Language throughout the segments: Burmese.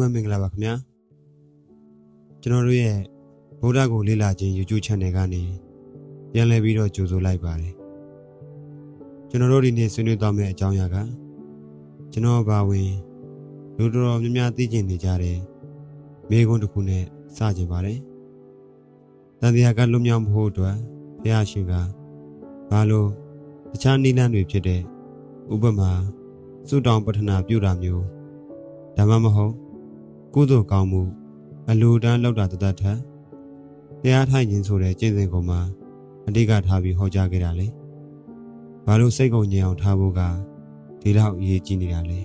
မင်္ဂလာပါခင်ဗျာကျွန်တော်တို့ရဲ့ဗုဒ္ဓကိုလေ့လာခြင်း YouTube Channel ကနေပြန်လည်ပြီးတော့ကြိုဆိုလိုက်ပါတယ်ကျွန်တော်တို့ဒီနေ့ဆွေးနွေးသွားမယ့်အကြောင်းအရာကကျွန်တော်ဘာဝင်လူတော်များများသိကျင်နေကြတဲ့မိဂုံးတစ်ခုနဲ့စကြင်ပါတယ်တန်တရားကလွတ်မြောက်ဖို့အတွက်ဘုရားရှင်ကဘာလို့တခြားနိလန့်တွေဖြစ်တဲ့ဥပမာစုတောင်ပဋ္ဌနာပြုတာမျိုးဒါမှမဟုတ်ကုသိုလ်ကောင်းမှုအလိုတန်းလောက်တာတသက်ထက်တရားထိုင်ခြင်းဆိုတဲ့ကျင့်စဉ်ကိုမှအဓိကထားပြီးဟောကြားခဲ့တာလေ။ဘာလို့စိတ်ကုန်ငြိမ်အောင်ထားဖို့ကဒီလောက်အရေးကြီးနေတာလဲ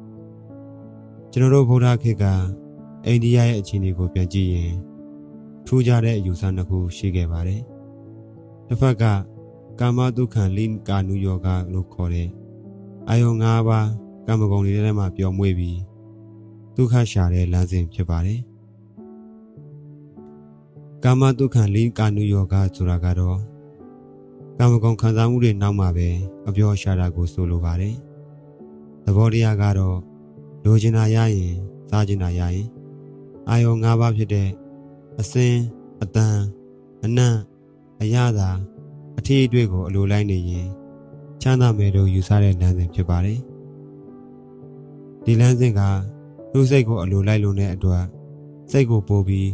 ။ကျွန်တော်တို့ဗုဒ္ဓခေတ်ကအိန္ဒိယရဲ့အခြေအနေကိုပြန်ကြည့်ရင်ထူးခြားတဲ့အယူဆနှစ်ခုရှိခဲ့ပါတယ်။တစ်ဖက်ကကာမတုခံလိကာနုယောဂလို့ခေါ်တဲ့အာယုံ၅ပါးကာမဂုဏ်တွေထဲမှာပျော်မွေ့ပြီးဒုက္ခရှာတဲ့လမ်းစဉ်ဖြစ်ပါတယ်။ကာမတုခံလိကာနုယောဂဆိုတာကတော့ကာမဂုဏ်ခံစားမှုတွေနောက်မှာပဲအပျော်ရှာတာကိုဆိုလိုပါတယ်။သဘောတရားကတော့လိုချင်တာရရင်စားချင်တာရရင်အာယုံ၅ပါးဖြစ်တဲ့အစင်းအတန်အနံ့အရသာအထီးအတွေ့ကိုအလိုလိုက်နေရင်ချမ်းသာမယ်လို့ယူဆတဲ့လမ်းစဉ်ဖြစ်ပါတယ်။ဒီလမ်းစဉ်ကသူ့စိတ်ကိုအလိုလိုက်လို့တဲ့အတွက်စိတ်ကိုပိုးပြီး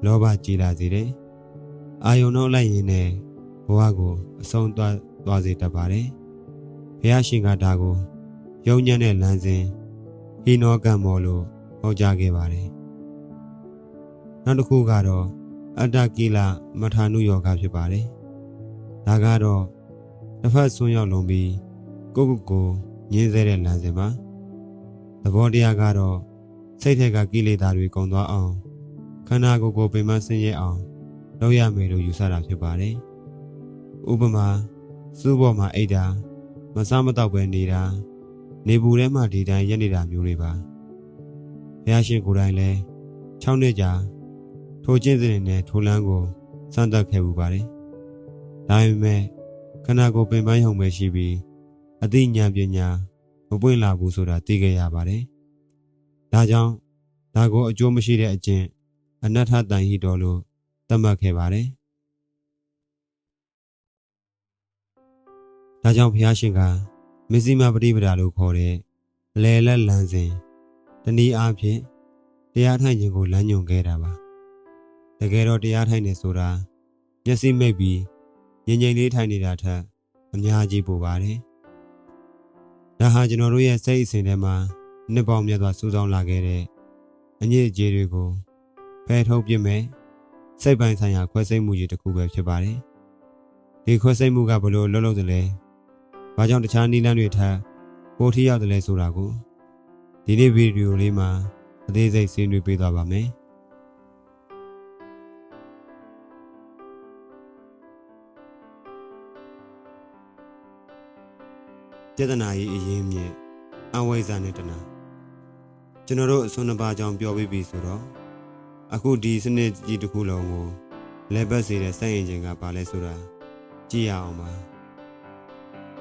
လောဘကြီးလာစေတယ်။အာယုံတော့လိုက်ရင်လည်းဘဝကိုအဆုံးသွားစေတတ်ပါတယ်။ဘုရားရှင်ကဒါကိုယုံညံ့တဲ့လမ်းစဉ်ဟိနောကံမောလို့ဟောကြားခဲ့ပါတယ်။နောက်တစ်ခုကတော့အတ္တကိလမထာနုယောဂဖြစ်ပါတယ်။ဒါကတော့တစ်ဖက်ဆွံ့ရောက်လုံးပြီးကိုယ်ငြင်းစေတဲ့လမ်းစဉ်ပါ။သဘောတရားကတော့စိတ်ထက်ကကိလေသာတွေကုန်သွားအောင်ခန္ဓာကိုယ်ကိုပင်မဆင်းရဲအောင်လုပ်ရမယ်လို့ယူဆတာဖြစ်ပါတယ်။ဥပမာစုပေါ်မှာအိတ်တာမစားမတော့ပဲနေတာနေပူထဲမှာဒီတိုင်းရက်နေတာမျိုးတွေပါ။ဘုရားရှင်ကိုယ်တိုင်လည်း6နှစ်ကြာထိုကျင့်စဉ်နဲ့ထိုလမ်းကိုစမ်းသပ်ခဲ့ပူပါတယ်။ဒါပေမဲ့ခန္ဓာကိုယ်ပင်ပန်းရုံပဲရှိပြီးအသိဉာဏ်ပညာမပွင့်လာဘူးဆိုတာသိခဲ့ရပါတယ်။ဒါကြောင့်ဒါကိုအကျိုးမရှိတဲ့အကျင့်အနတ္ထတန်ဟိတော်လို့သတ်မှတ်ခဲ့ပါတယ်။ဒါကြောင့်ဘုရားရှင်ကမစ္စည်းမပฏิပဒါလို့ခေါ်တဲ့အလယ်လက်လမ်းစဉ်တနည်းအားဖြင့်တရားထိုင်ခြင်းကိုလမ်းညွှန်ခဲ့တာပါ။တကယ်တော့တရားထိုင်နေဆိုတာမျက်စိမိတ်ပြီးငြိမ်ငြိမ်လေးထိုင်နေတာထက်အများကြီးပိုပါတယ်။ဒါဟာကျွန်တော်တို့ရဲ့စိတ်အစဉ်ထဲမှာနှစ်ပေါင်းများစွာစူးစောင်းလာခဲ့တဲ့အညစ်အကြေးတွေကိုဖယ်ထုတ်ပြစ်မယ်စိတ်ပိုင်းဆိုင်ရာခွဲစိတ်မှုကြီးတစ်ခုပဲဖြစ်ပါတယ်။ဒီခွဲစိတ်မှုကဘလို့လှုပ်လှုပ်တယ်လဲ။ဘာကြောင့်တခြားနည်းလမ်းတွေထက်ပိုထိရောက်တယ်လဲဆိုတာကိုဒီနေ့ဗီဒီယိုလေးမှာအသေးစိတ်ဆွေးနွေးပေးသွားပါမယ်။ចេတနာရေးအရင်းမြစ်အဝိဇ္ဇာနဲ့တဏှာကျွန်တော်တို့အစွန်းနှစ်ပါးကြောင့်ပြောပြီးပြီဆိုတော့အခုဒီစနစ်ကြီးတစ်ခုလုံးကိုလဲပတ်စေတဲ့စက်အင်ဂျင်ကဘာလဲဆိုတာကြည့်ရအောင်ပါ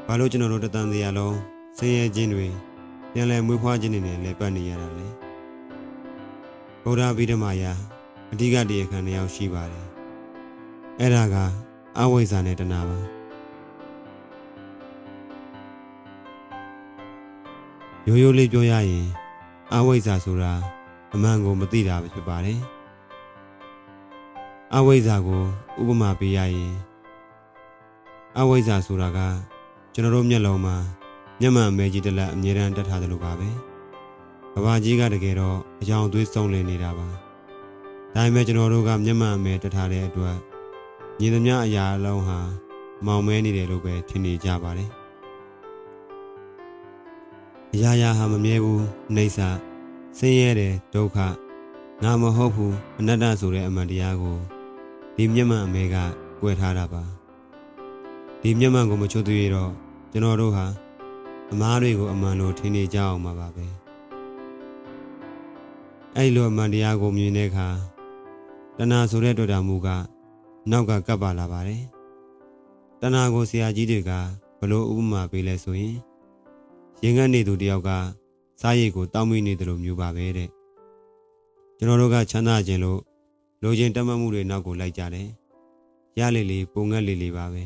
ဘာလို့ကျွန်တော်တို့တသံတရားလုံးဆင်းရဲခြင်းတွေပြန်လည်မွေးဖွားခြင်းတွေနဲ့လဲပတ်နေရတာလဲဗုဒ္ဓဗိဓမာယာအဓိကတရားခံတစ်ယောက်ရှိပါတယ်အဲ့ဒါကအဝိဇ္ဇာနဲ့တဏှာပါရိုးရိုးလေးပြောရရင်အဝိဇ္ဇာဆိုတာအမှန်ကိုမသိတာပဲဖြစ်ပါတယ်အဝိဇ္ဇာကိုဥပမာပေးရရင်အဝိဇ္ဇာဆိုတာကကျွန်တော်တို့မျက်လုံးမှာမျက်မှန်အမဲကြီးတစ်လက်အမြဲတမ်းတက်ထားတယ်လို့ပါပဲကဘာကြီးကတကယ်တော့အယောင်သွေးစုံလင်နေတာပါဒါပေမဲ့ကျွန်တော်တို့ကမျက်မှန်အမဲတက်ထားတဲ့အတွက်ညီသမျှအရာအလုံးဟာမောင်မဲနေတယ်လို့ပဲထင်နေကြပါတယ်အရာရာဟာမမြဲဘူးနှိမ့်စဆင်းရဲတယ်ဒုက္ခငါမဟုတ်ဘူးအနတ္တဆိုတဲ့အမှန်တရားကိုဒီမျက်မှန်အမဲကကွယ်ထားတာပါဒီမျက်မှန်ကိုမချွတ်သေးတော့ကျွန်တော်တို့ဟာအမားတွေကိုအမှန်လို့ထင်နေကြအောင်ပါပဲအဲ့လိုအမှန်တရားကိုမြင်တဲ့အခါတဏှာဆိုတဲ့တွေ့တာမှုကနောက်ကကပ်ပါလာပါတယ်တဏှာကိုဆရာကြီးတွေကဘလို့ဥပမာပေးလဲဆိုရင်ရင်ငတ်နေသူတယောက်ကစားရည်ကိုတောင်းမိနေတယ်လို့မျိုးပါပဲတဲ့ ကျွန်တော်တို့ကချမ်းသာခြင်းလို့လိုချင်တတ်မှတ်မှုတွေနောက်ကိုလိုက်ကြတယ်ရလေလေပုံငက်လေလေပါပဲ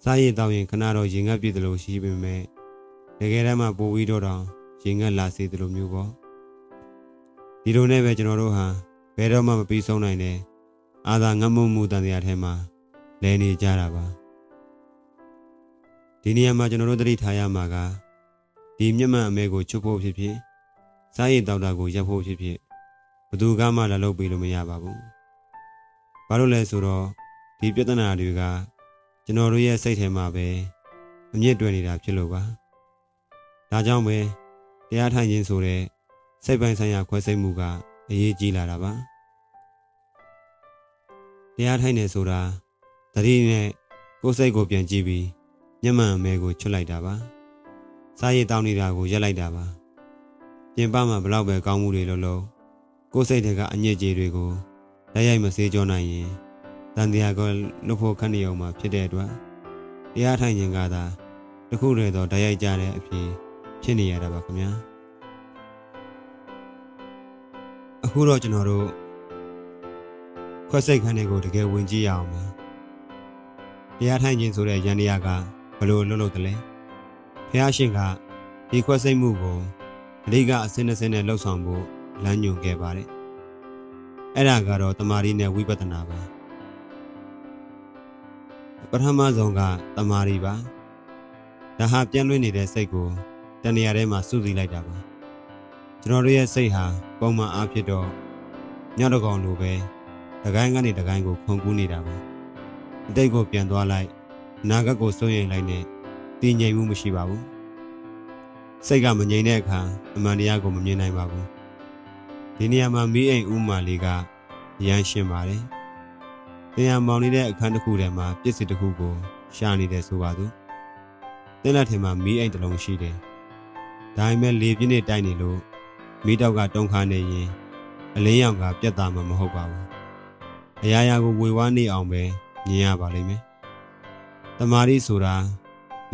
စားရည်တောင်းရင်ခဏတော့ရင်ငတ်ပြည့်တယ်လို့ရှိပေမဲ့တကယ်တမ်းမှပိုပြီးတော့တောင်ရင်ငတ်လာစေတယ်လို့မျိုးပေါ့ဒီလိုနဲ့ပဲကျွန်တော်တို့ဟာဘယ်တော့မှမပြီးဆုံးနိုင်တဲ့အာသာငတ်မှုတန်တရားထဲမှာလဲနေကြတာပါဒီနေရာမှာကျွန်တော်တို့သတိထားရမှာကဒီမျက်မှန်အမဲကိုချွတ်ဖို့ဖြစ်ဖြစ်စားရည်တောက်တာကိုရပ်ဖို့ဖြစ်ဖြစ်ဘယ်သူကမှလာလုပ်ပေးလို့မရပါဘူးဘာလို့လဲဆိုတော့ဒီပြဿနာတွေကကျွန်တော်တို့ရဲ့စိတ်ထဲမှာပဲအမြင့်တွယ်နေတာဖြစ်လို့ပါဒါကြောင့်ပဲတရားထိုင်ခြင်းဆိုတဲ့စိတ်ပိုင်းဆိုင်ရာခွဲစိတ်မှုကအရေးကြီးလာတာပါတရားထိုင်နေဆိုတာသတိနဲ့ကိုယ်စိတ်ကိုပြန်ကြည့်ပြီးမျက်မှန်အမဲကိုချွတ်လိုက်တာပါစားရည်တောင်းနေတာကိုရပ်လိုက်တာပါပြင်ပမှာဘလောက်ပဲကောင်းမှုတွေလို့ကိုယ်စိတ်တွေကအညစ်အကြေးတွေကိုလက်ရိုက်မစေးကြောနိုင်ရင်တန်တရားကိုလွတ်ဖို့ခက်နေအောင်မှာဖြစ်တဲ့အတွက်တရားထိုင်ခြင်းကသာတခုတည်းသောတိုက်ရိုက်ကြတဲ့အဖြစ်ဖြစ်နေရတာပါခင်ဗျာအခုတော့ကျွန်တော်တို့ခွက်စိတ်ခန်းတွေကိုတကယ်ဝင်ကြည့်ရအောင်ပါတရားထိုင်ခြင်းဆိုတဲ့ယန္တရားကဘလို့လွတ်လို့တလဲဖះရှင်ကဒီခွက်စိတ်မှုကိုအဓိကအစင်းအစင်းနဲ့လှုပ်ဆောင်ဖို့လမ်းညွှန်ခဲ့ပါတယ်အဲ့ဒါကတော့တမာရီနဲ့ဝိပဿနာပါပထမဆုံးကတမာရီပါဒါဟာပြန့်လွင့်နေတဲ့စိတ်ကိုတဏှာထဲမှာစုစည်းလိုက်တာပါကျွန်တော်တို့ရဲ့စိတ်ဟာပုံမှန်အားဖြင့်တော့ညတကောင်လိုပဲတကိုင်းကနေတကိုင်းကိုခုန်ကူးနေတာပါအတိတ်ကိုပြန်သွားလိုက်အနာဂတ်ကိုစိုးရိမ်လိုက်နဲ့တည်ငြိမ်မှုမရှိပါဘူးစိတ်ကမငြိမ်တဲ့အခါအမှန်တရားကိုမမြင်နိုင်ပါဘူးဒီနေရာမှာမိအိမ်ဥမာလေးကရမ်းရှင်းပါတယ်တရားမောင်နေတဲ့အခန်းတစ်ခုထဲမှာပစ္စည်းတစ်ခုကိုရှာနေတယ်ဆိုပါစို့တင်းလက်ထဲမှာမိအိမ်တစ်လုံးရှိတယ်ဒါပေမဲ့လေပြင်းနဲ့တိုက်နေလို့မိတောက်ကတုံခါနေရင်အလင်းရောင်ကပြတ်သားမှာမဟုတ်ပါဘူးအရာရာကိုဝေဝါးနေအောင်ပဲမြင်ရပါလိမ့်မယ်တမာရီဆိုတာ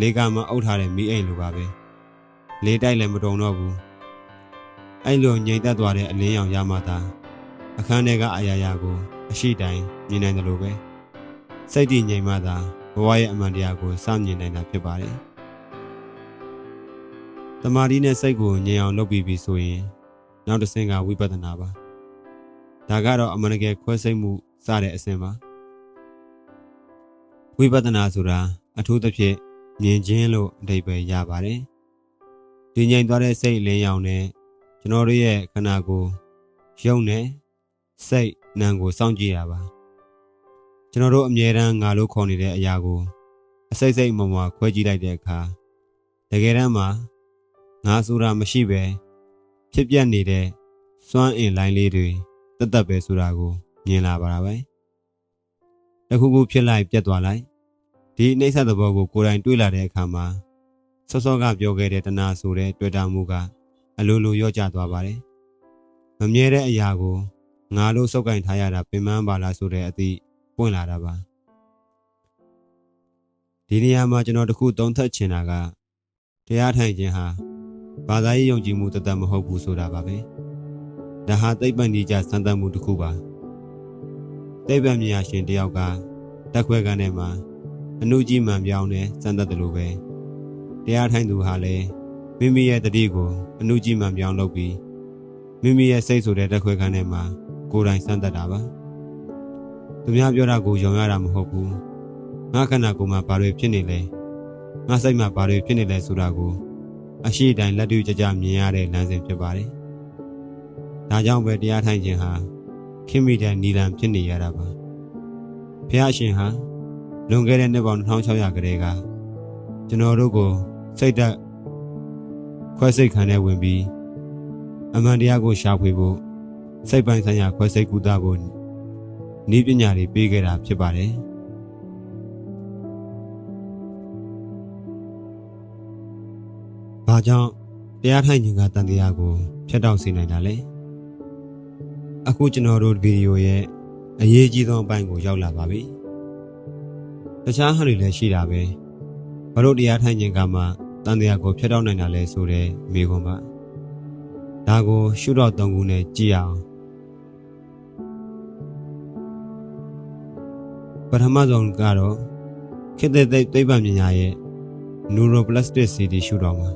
လေကမှအုပ်ထားတဲ့မိအိမ်လိုပါပဲလေတိုက်လည်းမတုံတော့ဘူးအဲ့လိုငြိမ်သက်သွားတဲ့အလင်းရောင်ရမှသာအခန်းထဲကအရာရာကိုအရှိတိုင်းမြင်နိုင်တယ်လို့ပဲစိတ်တည်ငြိမ်မှသာဘဝရဲ့အမှန်တရားကိုစမြင်နိုင်တာဖြစ်ပါတယ်တမာရီနဲ့စိတ်ကိုငြိမ်အောင်လုပ်ပြီးပြီဆိုရင်နောက်တစ်ဆင့်ကဝိပဿနာပါဒါကတော့အမှန်တကယ်ခွဲစိတ်မှုစတဲ့အဆင့်ပါဝိပဿနာဆိုတာအထူးသဖြင့်မြင်ခြင်းလို့အဓိပ္ပာယ်ရပါတယ်ဒီငြိမ်သွားတဲ့စိတ်လင်းရောင်နဲ့ကျွန်တော်တို့ရဲ့ခန္ဓာကိုယ်ရုပ်နဲ့စိတ်နာမ်ကိုစောင့်ကြည့်ရပါကျွန်တော်တို့အမြဲတမ်းငါလို့ခေါ်နေတဲ့အရာကိုအစိတ်စိတ်မမခွဲကြည့်လိုက်တဲ့အခါတကယ်တမ်းမှာငါဆိုတာမရှိပဲဖြစ်ပြနေတဲ့စွမ်းအင်လိုင်းလေးတွေတက်တက်ပဲဆိုတာကိုမြင်လာပါတာပဲတခုခုဖြစ်လိုက်ပြတ်သွားလိုက်ဒီအိဋ္ဌသဘောကိုကိုယ်တိုင်တွေ့လာတဲ့အခါမှာစောစောကပြောခဲ့တဲ့တဏှာဆိုတဲ့တွေ့တာမှုကအလိုလိုရော့ကျသွားပါတယ်မမြဲတဲ့အရာကိုငါလို့စုပ်ကင်ထားရတာပင်ပန်းပါလားဆိုတဲ့အသည့်ပွင့်လာတာပါဒီနေရာမှာကျွန်တော်တခုသုံးသပ်ချင်တာကတရားထိုင်ခြင်းဟာဘာသာရေးယုံကြည်မှုတသက်မဟုတ်ဘူးဆိုတာပါပဲဒါဟာသိပ္ပံနည်းကျစမ်းသပ်မှုတစ်ခုပါသိပ္ပံပညာရှင်တယောက်ကတက်ခွဲကန်ထဲမှာအနုကြီးမှန်ပြောင်းနဲ့စမ်းသပ်တယ်လို့ပဲတရားထိုင်သူဟာလည်းမိမိရဲ့တတိကိုအနုကြီးမှန်ပြောင်းလုပ်ပြီးမိမိရဲ့စိတ်ဆိုတဲ့တက်ခွဲကန်ထဲမှာကိုယ်တိုင်စမ်းသပ်တာပါသူများပြောတာကိုယုံရတာမဟုတ်ဘူးငါခန္ဓာကိုယ်မှာဘာတွေဖြစ်နေလဲငါစိတ်မှာဘာတွေဖြစ်နေလဲဆိုတာကိုအရှိတိုင်းလက်တွေ့ကြကြမြင်ရတဲ့လမ်းစဉ်ဖြစ်ပါတယ်ဒါကြောင့်ပဲတရားထိုင်ခြင်းဟာခင်မိတဲ့နိလန်ဖြစ်နေရတာပါဘုရားရှင်ဟာလွန်ခဲ့တဲ့နှစ်ပေါင်း2600ကတည်းကကျွန်တော်တို့ကိုစိတ်သက်ခွဲစိတ်ခံထဲဝင်ပြီးအမှန်တရားကိုရှာဖွေဖို့စိတ်ပိုင်းဆိုင်ရာခွဲစိတ်ကုသဖို့နည်းပညာတွေပေးခဲ့တာဖြစ်ပါတယ်ဘာကြောင့်တရားထိုင်ခြင်းကတန်တရားကိုဖျက်တောက်စေနိုင်တာလဲအခုကျွန်တော်တို့ဗီဒီယိုရဲ့အရေးကြီးဆုံးအပိုင်းကိုရောက်လာပါပြီတခြားဟာတွေလည်းရှိတာပဲဘာလို့တရားထိုင်ခြင်းကမှတန်တရားကိုဖျက်တောက်နိုင်တာလဲဆိုတဲ့မေးခွန်းပါ ဒါကိုရှုတော့3ခုနဲ့ကြည့်အောင်ပထမဆုံးကတော့ခေတ်သစ်သိပ္ပံပညာရဲ့ neuroplasticity ရှုတော့မှာ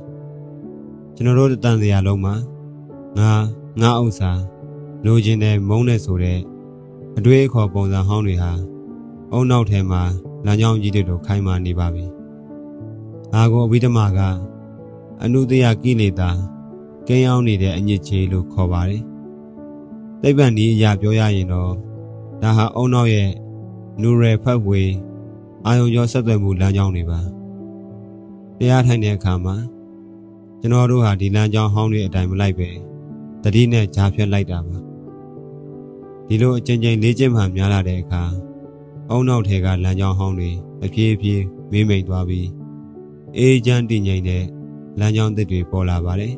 ကျွန်တော်တို့တန်တရားလုံးမှာငါဥစ္စာလိုချင်တယ်မုန်းတယ်ဆိုတဲ့အတွေ့အခေါ်ပုံစံဟောင်းတွေဟာအုံနောက်ထဲမှာလမ်းကြောင်းကြီးတွေလိုခိုင်းမာနေပါပြီ။ဒါကိုအဘိဓမ္မာကအနုတ္တယကိလေသာကင်းအောင်နေတဲ့အညစ်အကြေးလို့ခေါ်ပါတယ်။သိပ္ပံနည်းအရပြောရရင်တော့ဒါဟာအုံနောက်ရဲ့ neural pathway အာရုံကြောဆက်သွယ်မှုလမ်းကြောင်းတွေပါ။တရားထိုင်တဲ့အခါမှာကျွန်တော်တို့ဟာဒီလမ်းကြောင်းဟောင်းတွေအတိုင်းမလိုက်ပဲတတိနဲ့ကြားဖြတ်လိုက်တာပါဒီလိုအချိန်ချင်းလေးချင်းမှများလာတဲ့အခါအုံနောက်ထဲကလမ်းကြောင်းဟောင်းတွေအပြေးပြေးမေးမိန်သွားပြီးအေးချမ်းတည်ငြိမ်တဲ့လမ်းကြောင်းသစ်တွေပေါ်လာပါတယ်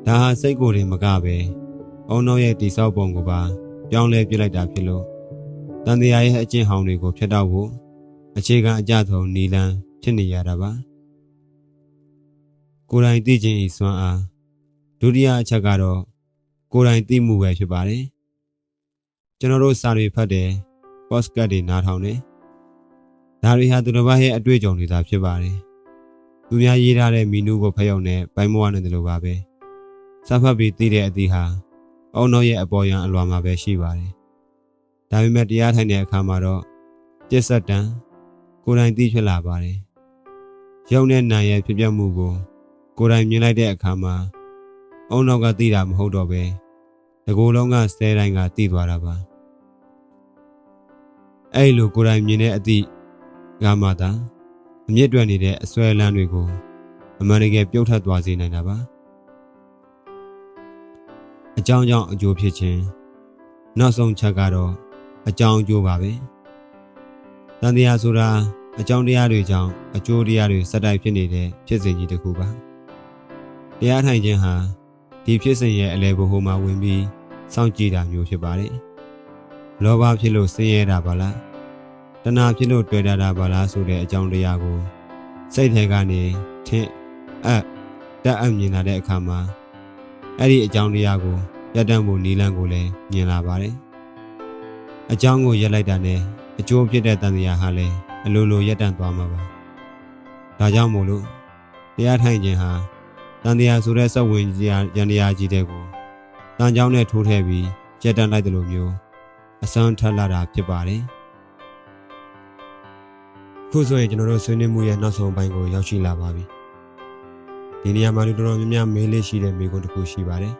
ဒါဟာစိတ်ကိုယ်တင်မကပဲအုံနောက်ရဲ့တိဆောက်ပုံကိုပါပြောင်းလဲပြလိုက်တာဖြစ်လို့တန်တရားရဲ့အကျင့်ဟောင်းတွေကိုဖျက်တောက်ဖို့အခြေခံအကျဆုံးနီလန်းဖြစ်နေရတာပါကိုယ်တိုင်သိခြင်းဤစွမ်းအားဒုတိယအချက်ကတော့ကိုယ်တိုင်သိမှုပဲဖြစ်ပါတယ်ကျွန်တော်တို့စာတွေဖတ်တယ်ပေါ့စကတ်တွေနားထောင်တယ်ဒါတွေဟာသူတစ်ပါးရဲ့အတွေ့အကြုံတွေသာဖြစ်ပါတယ်သူများရေးထားတဲ့မီနူကိုဖတ်ရုံနဲ့ဘိုင်းမဝနဲ့တလို့ပါပဲစာဖတ်ပြီးသိတဲ့အသည့်ဟာအုံနောက်ရဲ့အပေါ်ယံအလွာမှာပဲရှိပါတယ်ဒါပေမဲ့တရားထိုင်တဲ့အခါမှာတော့ကျက်ဆက်တန်ကိုယ်တိုင်သိဖြစ်လာပါတယ်ရုပ်နဲ့နာမ်ရဲ့ဖြစ်ပျက်မှုကိုကိုယ်တိုင်မြင်လိုက်တဲ့အခါမှာအုံနောက်ကသိတာမဟုတ်တော့ပဲတကူလုံးကစဲတိုင်းကသိသွားတာပါအဲ့လိုကိုယ်တိုင်မြင်တဲ့အသည့်ကမှသာအမြင့်တွယ်နေတဲ့အစွဲလန်းတွေကိုအမှန်တကယ်ပြုတ်ထက်သွားစေနိုင်တာပါအကြောင်းကြောင့်အကျိုးဖြစ်ခြင်းနောက်ဆုံးချက်ကတော့အကြောင်းအကျိုးပါပဲတန်တရားဆိုတာအကြောင်းတရားတွေကြောင့်အကျိုးတရားတွေစက်တိုက်ဖြစ်နေတဲ့ဖြစ်စဉ်ကြီးတစ်ခုပါတရားထိုင်ခြင်းဟာဒီဖြစ်စဉ်ရဲ့အလယ်ဘိုးမှာဝင်ပြီးစောင့်ကြည့်တာမျိုးဖြစ်ပါတယ်လောဘဖြစ်လို့ဆင်းရဲတာပါလားတဏှာဖြစ်လို့တွေ့တာပါလားဆိုတဲ့အကြောင်းတရားကိုစိတ်ထဲကနေထင်တက်အပ်မြင်လာတဲ့အခါမှာအဲ့ဒီအကြောင်းတရားကိုရပ်တန့်ဖို့နီလန်းကိုလည်းမြင်လာပါတယ်အကြောင်းကိုရပ်လိုက်တာနဲ့အကျိုးဖြစ်တဲ့တန်တရားဟာလည်းအလိုလိုရပ်တန့်သွားမှာပါဒါကြောင့်မို့လို့တရားထိုင်ခြင်းဟာတန်တရားဆိုတဲ့စက်ဝင်ရန်တရားကြီးတဲ့ကိုတန်ကြောင်းနဲ့ထိုးထည့်ပြီးရပ်တန့်လိုက်တယ်လို့မျိုးအစွမ်းထက်လာတာဖြစ်ပါတယ်ခုဆိုရင်ကျွန်တော်တို့ဆွေးနွေးမှုရဲ့နောက်ဆုံးပိုင်းကိုရောက်ရှိလာပါပြီဒီနေရာမှာလူတော်တော်များများမေးလေးရှိတဲ့မေးခွန်းတစ်ခုရှိပါတယ်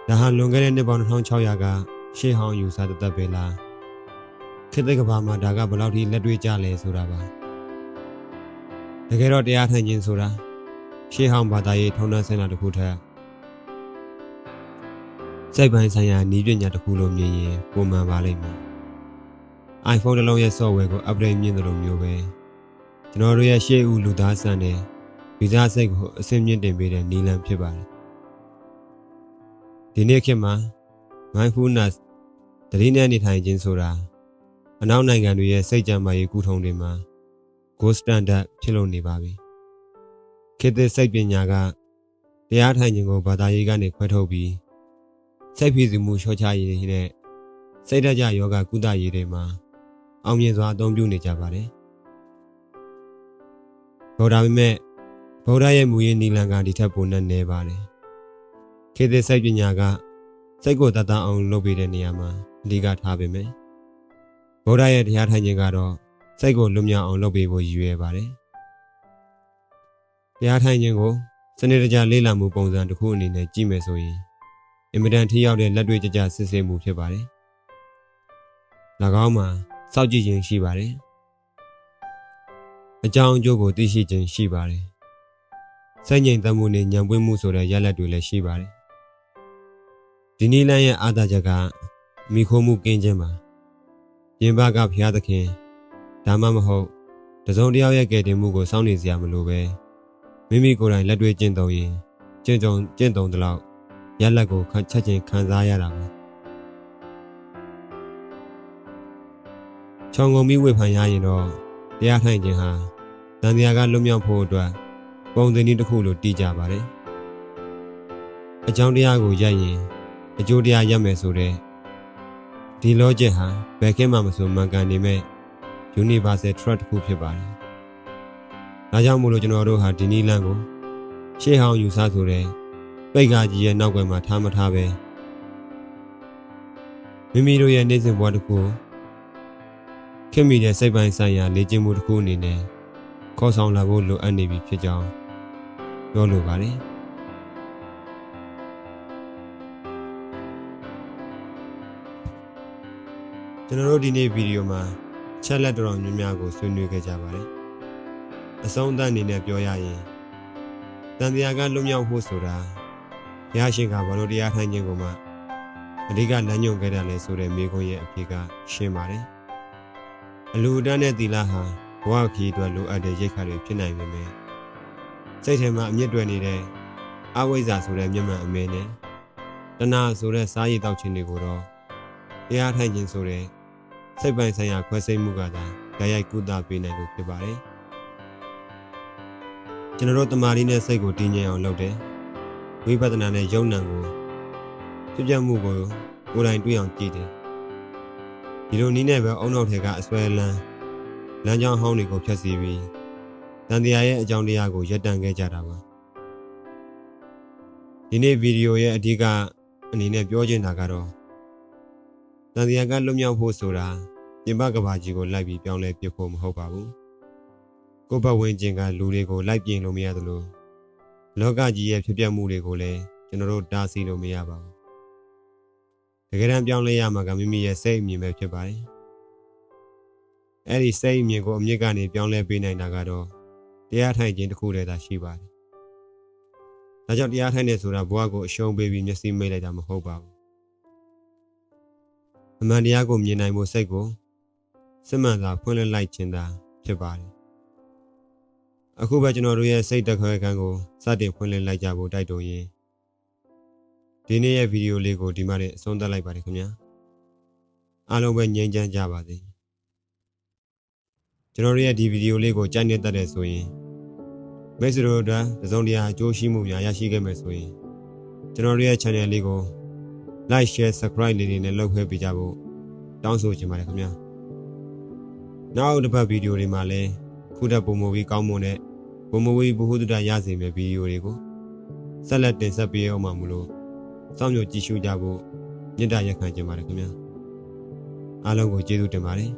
ဒါဟာလွန်ခဲ့တဲ့နှစ်ပေါင်း2600ကရှေးဟောင်းယူဆတသက်ပဲလားခေတ်သစ်ကဘာမှာဒါကဘယ်လောက်ထိလက်တွေ့ကြလဲဆိုတာပါတကယ်တော့တရားထိုင်ခြင်းဆိုတာရှေးဟောင်းဘာသာရေးထုံးတမ်းစံနာတစ်ခုထက်စိတ်ပိုင်းဆိုင်ရာနည်းပညာတစ်ခုလိုမြင်ရင်ပုံမှန်ပါလိမ့်မယ် iPhone တစ်လုံးရဲ့ software ကို update မြင်တယ်လို့မျိုးပဲကျွန်တော်တို့ရဲ့ရှေးဦးလူသားဆန်တဲ့ဗီဇစိတ်ကိုအဆင့်မြင့်တင်ပေးတဲ့နည်းလမ်းဖြစ်ပါတယ်ဒီနေ့ခေတ်မှာ mindfulness တတိနဲ့နေထိုင်ခြင်းဆိုတာအနောက်နိုင်ငံတွေရဲ့စိတ်ကြံမာရေးကုထုံးတွေမှာ gold standard ဖြစ်လို့နေပါပြီခေတ်သစ်စိတ်ပညာကတရားထိုင်ခြင်းကိုဘာသာရေးကနေခွဲထုတ်ပြီးစိတ်ဖိစီးမှုလျှော့ချရေးနဲ့စိတ်ဓာတ်ကြယောဂကုသရေးတွေမှာအောင်မြင်စွာအသုံးပြုနေကြပါတယ်။ဒါပေမဲ့ဗုဒ္ဓရဲ့မူရင်းနိလန်ကဒီထက်ပိုနေပါတယ်။ခေတ်သစ်စိတ်ပညာကစိတ်ကိုတတ်တာအောင်လုပ်ပေးတဲ့နေရာမှာအဓိကထားပေမဲ့ဗုဒ္ဓရဲ့တရားထိုင်ခြင်းကတော့စိတ်ကိုလွတ်မြောက်အောင်လုပ်ပေးဖို့ရည်ရွယ်ပါတယ်။တရားထိုင်ခြင်းကိုစနစ်တကျလေ့လာမှုပုံစံတစ်ခုအနေနဲ့ကြည့်မယ်ဆိုရင်အင်မတန်ထိရောက်တဲ့လက်တွေ့ကြကြစစ်ဆေးမှုဖြစ်ပါတယ်။၎င်းမှာစောင့်ကြည့်ခြင်းရှိပါတယ်။အကြောင်းအကျိုးကိုသိရှိခြင်းရှိပါတယ်။စိတ်ငြိမ်သက်မှုနဲ့ဉာဏ်ပွင့်မှုဆိုတဲ့ရလဒ်တွေလည်းရှိပါတယ်။ဒီနည်းလမ်းရဲ့အားသာချက်ကမိခိုးမှုကင်းခြင်းပါ။ပြင်ပကဘုရားသခင်ဒါမှမဟုတ်တစုံတစ်ယောက်ရဲ့ကယ်တင်မှုကိုစောင့်နေစရာမလိုပဲမိမိကိုယ်တိုင်လက်တွေ့ကျင့်သုံးရင်ကျင့်သုံးသလောက်ရလဒ်ကိုချက်ချင်းခံစားရတာပါချောင်းကုန်ပြီးဝေဖန်ရရင်တော့တရားထိုင်ခြင်းဟာတန်တရားကလွတ်မြောက်ဖို့အတွက်ပုံစံနည်းတစ်ခုလိုတည်ကြပါတယ် အကြောင်းတရားကိုရက်ရင်အကျိုးတရားရမယ်ဆိုတဲ့ဒီ logic ဟာဘယ်ခေတ်မှမဆိုမှန်ကန်နေမဲ့ universal truth တစ်ခုဖြစ်ပါတယ်။ဒါကြောင့်မို့လို့ကျွန်တော်တို့ဟာဒီနည်းလမ်းကိုရှေ့ဟောင်းယူဆဆိုတဲ့ပိတ်ကားကြီးရဲ့နောက်ွယ်မှာထားမထားပဲမိမိတို့ရဲ့နေ့စဉ်ဘဝတစ်ခုခင်မိတဲ့စိတ်ပိုင်းဆိုင်ရာလေ့ကျင့်မှုတစ်ခုအနေနဲ့ခေါ်ဆောင်လာဖို့လိုအပ်နေပြီဖြစ်ကြောင်းပြောလိုပါတယ်။ကျွန်တော်တို့ဒီနေ့ဗီဒီယိုမှာချက်လက်တော်များများကိုဆွေးနွေးခဲ့ကြပါတယ်။အဆုံးသတ်အနေနဲ့ပြောရရင်တန်တရားကလွတ်မြောက်ဖို့ဆိုတာဘုရားရှင်ကဘာလို့တရားထိုင်ခြင်းကိုမှအဓိကလမ်းညွှန်ခဲ့တယ်လဲဆိုတဲ့မိခွန်းရဲ့အဖြေကရှင်းပါတယ်။အလူအတန်းနဲ့သီလဟာဘဝခီးအတွက်လိုအပ်တဲ့ရိက္ခာတွေဖြစ်နိုင်ပေမဲ့စိတ်ထဲမှာအမြင့်တွယ်နေတဲ့အဝိဇ္ဇာဆိုတဲ့မျက်မှန်အမဲနဲ့တဏှာဆိုတဲ့စားရည်တောက်ခြင်းတွေကိုတော့တရားထိုင်ခြင်းဆိုတဲ့စိတ်ပိုင်းဆိုင်ရာခွဲစိတ်မှုကသာဓာတ်ရိုက်ကုသပေးနိုင်လို့ဖြစ်ပါတယ်။ကျွန်တော်တို့တမာရီနဲ့စိတ်ကိုတည်ငြိမ်အောင်လုပ်တယ်။ဝိပဿနာနဲ့ယုံနံကိုဖြစ်ပြမှုကိုကိုယ်တိုင်တွေ့အောင်ကြည့်တယ်။ဒီလိုနည်းနဲ့ပဲအုံနောက်ထဲကအစွဲလမ်းကြောင်းဟောင်းတွေကိုဖျက်ဆီးပြီးတန်တရားရဲ့အကြောင်းတရားကိုရပ်တန့်ခဲ့ကြတာပါ။ဒီနေ့ဗီဒီယိုရဲ့အဓိကအနေနဲ့ပြောချင်တာကတော့တန်တရားကလွတ်မြောက်ဖို့ဆိုတာပြင်ပကဘာကြီးကိုလိုက်ပြီးပြောင်းလဲပြဖို့မဟုတ်ပါဘူး။ကိုယ့်ဘဝဝင်ခြင်းကလူတွေကိုလိုက်ပြင်လို့မရသလိုလောကကြီးရဲ့ဖြစ်ပျက်မှုတွေကိုလည်းကျွန်တော်တို့တားဆီးလို့မရပါဘူး။တကယ်တမ်းပြောင်းလဲရမှာကမိမိရဲ့စိတ်အမြင်ပဲဖြစ်ပါတယ်။အဲ့ဒီစိတ်အမြင်ကိုအမြင့်ကနေပြောင်းလဲပေးနိုင်တာကတော့တရားထိုင်ခြင်းတစ်ခုတည်းသာရှိပါတယ်။ဒါကြောင့်တရားထိုင်နေဆိုတာဘဝကိုအရှုံးပေးပြီးမျက်စိမိတ်လိုက်တာမဟုတ်ပါဘူး။အမှန်တရားကိုမြင်နိုင်ဖို့စိတ်ကိုစစ်မှန်စွာဖွင့်လှစ်လိုက်ခြင်းသာဖြစ်ပါတယ်။အခုပဲကျွန်တော်တို့ရဲ့စိတ်တခွဲခန်းကိုစတင်ဖွင့်လှစ်လိုက်ကြဖို့တိုက်တွန်းရင်းဒီနေ့ရဲ့ဗီဒီယိုလေးကိုဒီမှာနဲ့အဆုံးသတ်လိုက်ပါတယ်ခင်ဗျာ။အားလုံးပဲငြိမ်းချမ်းကြပါစေ။ကျွန်တော်တို့ရဲ့ဒီဗီဒီယိုလေးကိုကြိုက်နေတတ်တဲ့ဆိုရင်မိတ်ဆွေတို့အတွက်တစုံတရာအကျိုးရှိမှုများရရှိခဲ့မယ်ဆိုရင်ကျွန်တော်တို့ရဲ့ channel လေးကို like share subscribe လေးတွေနဲ့လုပ်ခွင့်ပေးကြဖို့တောင်းဆိုချင်ပါတယ်ခင်ဗျာနောက်တစ်ပတ်ဗီဒီယိုတွေမှာလည်းခုထပ်ပုံမူပြီးကောင်းမွန်တဲ့ပုံမူပြီးဘ ഹു တုဒရစေမယ့်ဗီဒီယိုတွေကိုဆက်လက်တင်ဆက်ပေးအောင်မှာမလို့စောင့်မျှော်ကြည့်ရှုကြဖို့မေတ္တာရက်ခံချင်ပါတယ်ခင်ဗျာအားလုံးကိုကျေးဇူးတင်ပါတယ်